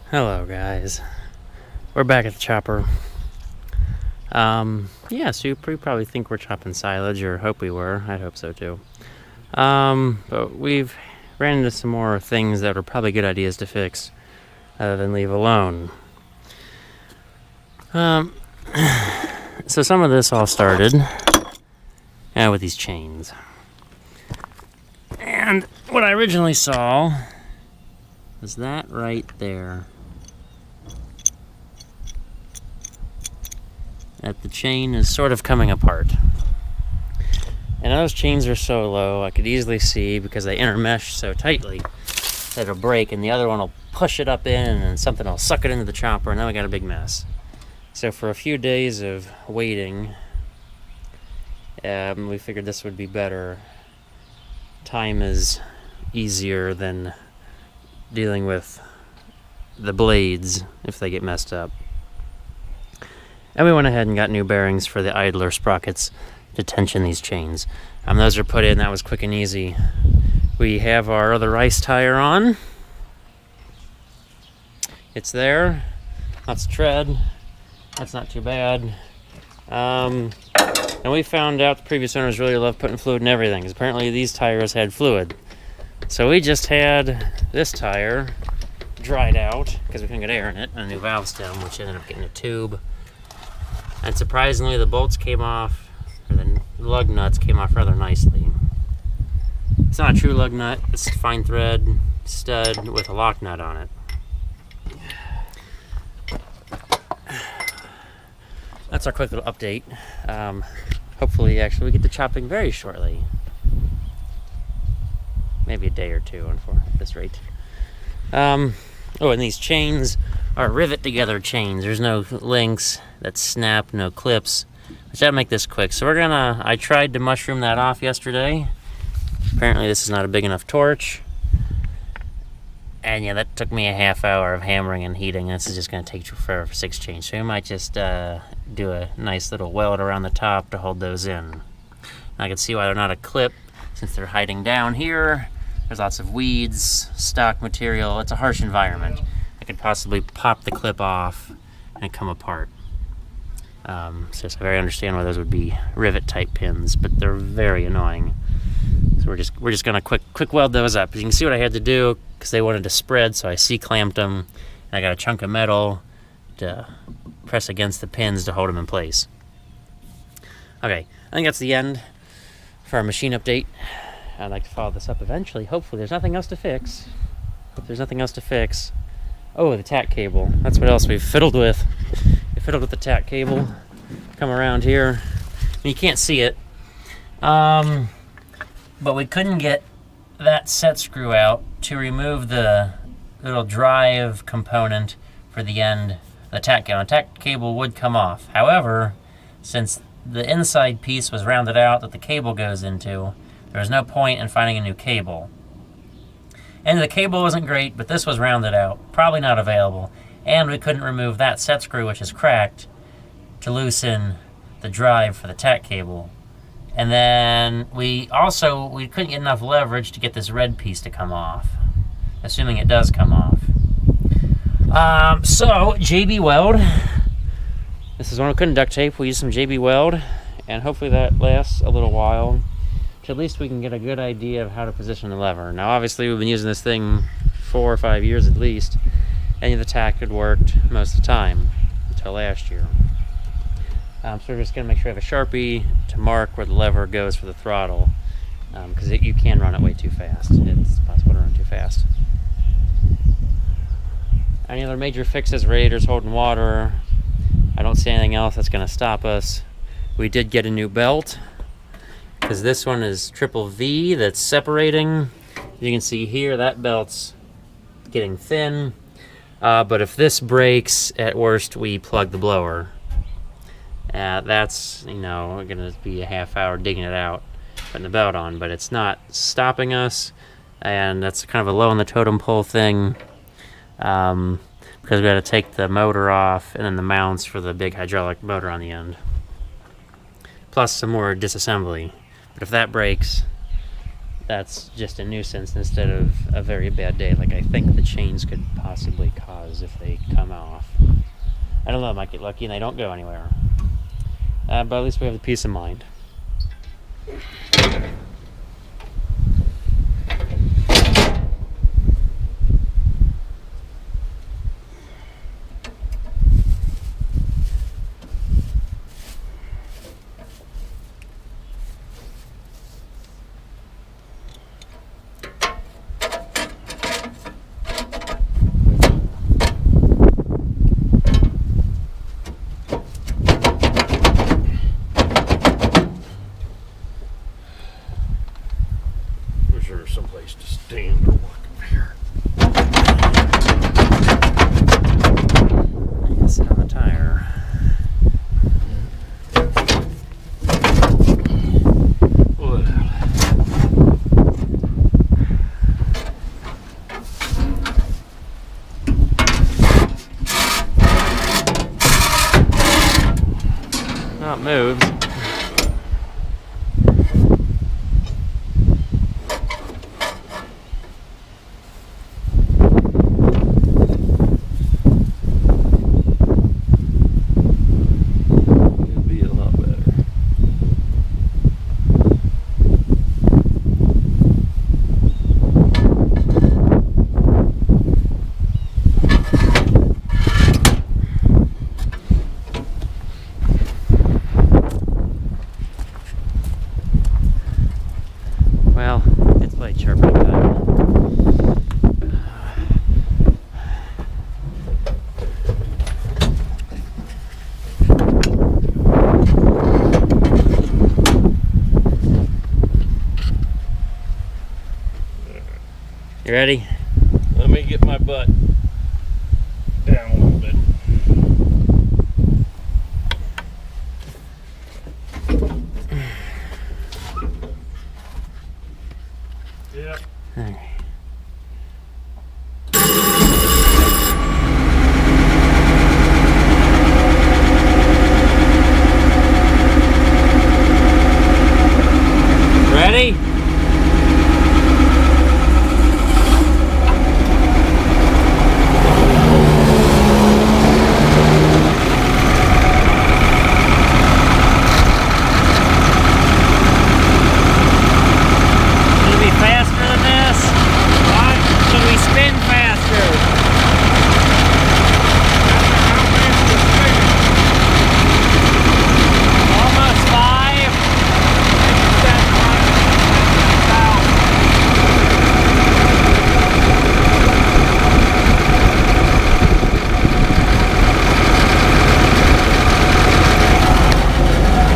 Hello, guys. We're back at the chopper. Yeah, so you probably think we're chopping silage, or hope we were. I'd hope so too. But we've ran into some more things that are probably good ideas to fix, other than leave alone. So some of this all started with these chains. And what I originally saw was that right there. That the chain is sort of coming apart. And those chains are so low, I could easily see, because they intermesh so tightly, that it'll break, and the other one will push it up in, and something will suck it into the chopper, and then we got a big mess. So for a few days of waiting, we figured this would be better. Time is easier than dealing with the blades if they get messed up. And we went ahead and got new bearings for the idler sprockets to tension these chains. Those are put in. That was quick and easy. We have our other rice tire on. It's there. Lots of tread. That's not too bad. And we found out the previous owners really love putting fluid in everything, because apparently these tires had fluid. So we just had this tire dried out because we couldn't get air in it, and a new valve stem, which ended up getting a tube. And surprisingly, the bolts came off, or the lug nuts came off rather nicely. It's not a true lug nut, it's a fine thread stud with a lock nut on it. That's our quick little update. Hopefully, actually, we get to chopping very shortly. Maybe a day or two, at this rate. And these chains are rivet together chains. There's no links that snap, no clips, which that'll make this quick. So I tried to mushroom that off yesterday. Apparently this is not a big enough torch. And yeah, that took me a half hour of hammering and heating. This is just going to take forever for 6 chains. So we might just do a nice little weld around the top to hold those in. I can see why they're not a clip, since they're hiding down here. There's lots of weeds, stock material. It's a harsh environment. I could possibly pop the clip off and come apart. So I very understand why those would be rivet type pins, but they're very annoying. So we're just gonna quick weld those up. You can see what I had to do because they wanted to spread, so I C-clamped them. And I got a chunk of metal to press against the pins to hold them in place. Okay, I think that's the end for our machine update. I'd like to follow this up eventually. Hopefully there's nothing else to fix. Hope there's nothing else to fix. Oh, the tack cable. That's what else we've fiddled with. We fiddled with the tack cable. Come around here. You can't see it. But we couldn't get that set screw out to remove the little drive component for the end of the tack cable. The tack cable would come off. However, since the inside piece was rounded out that the cable goes into, there was no point in finding a new cable. And the cable wasn't great, but this was rounded out. Probably not available. And we couldn't remove that set screw, which is cracked, to loosen the drive for the tack cable. And then we couldn't get enough leverage to get this red piece to come off, assuming it does come off. So JB Weld. This is one we couldn't duct tape. We used some JB Weld, and hopefully that lasts a little while. At least we can get a good idea of how to position the lever. Now obviously we've been using this thing 4 or 5 years at least. Any of the tack had worked most of the time until last year. So we're just going to make sure we have a Sharpie to mark where the lever goes for the throttle, because you can run it way too fast. It's possible to run too fast. Any other major fixes? Radiator's holding water. I don't see anything else that's going to stop us. We did get a new belt, because this one is triple V that's separating. You can see here that belt's getting thin. But if this breaks, at worst we plug the blower. That's, going to be a half hour digging it out, putting the belt on, but it's not stopping us. And that's kind of a low on the totem pole thing, because we got to take the motor off and then the mounts for the big hydraulic motor on the end. Plus some more disassembly. But if that breaks, that's just a nuisance instead of a very bad day like I think the chains could possibly cause if they come off. I don't know, I might get lucky and they don't go anywhere. But at least we have the peace of mind. Someplace to stand or work up here. I can sit on the tire. Oh, it moves. Well, it's blade sharpening time. You ready? Let me get my butt down a little bit. Yeah. All right. Ready?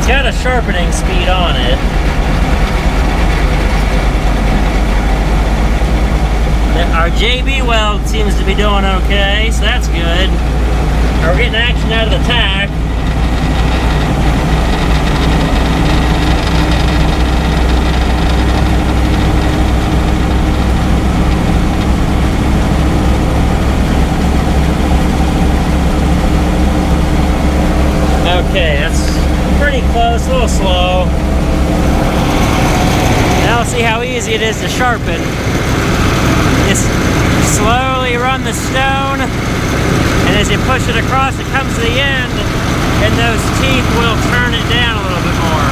Got a sharpening speed on it. Our JB weld seems to be doing okay, so that's good. We're getting action out of the tack. Okay, that's pretty close, a little slow. Now let's see how easy it is to sharpen. Just slowly run the stone, and as you push it across, it comes to the end, and those teeth will turn it down a little bit more.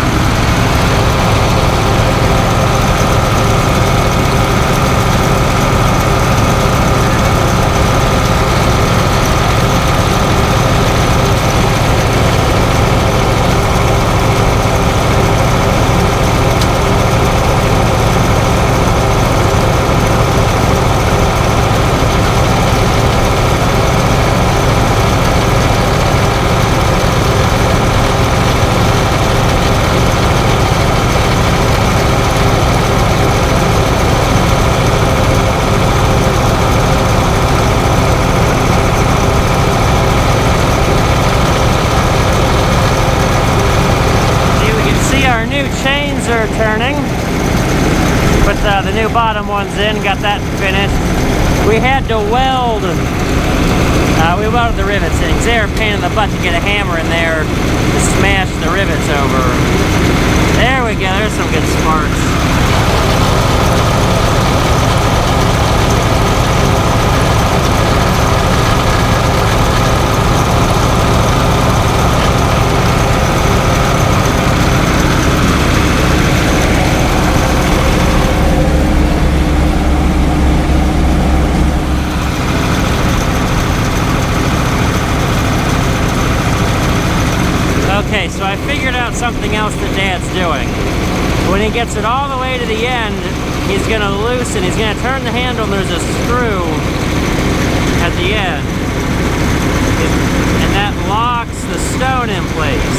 Chains are turning. Put the new bottom ones in, got that finished. We had to weld, we welded the rivets in because they were a pain in the butt to get a hammer in there to smash the rivets over. There we go, there's some good sparks. something else that Dad's doing. When he gets it all the way to the end, he's gonna loosen, he's gonna turn the handle, and there's a screw at the end. And that locks the stone in place.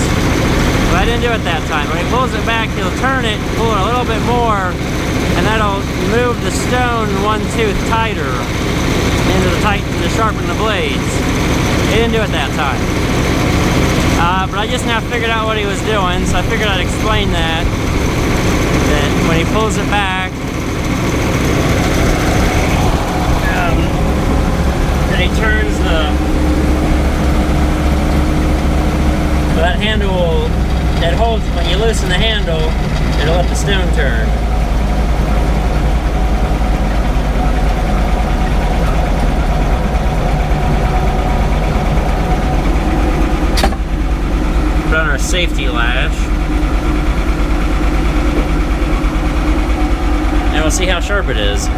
But I didn't do it that time. When he pulls it back, he'll turn it, pull it a little bit more, and that'll move the stone one tooth tighter to sharpen the blades. He didn't do it that time. But I just now figured out what he was doing, so I figured I'd explain that. That when he pulls it back, then he turns that handle that holds, when you loosen the handle, it'll let the stone turn. Put on our safety lash. And we'll see how sharp it is.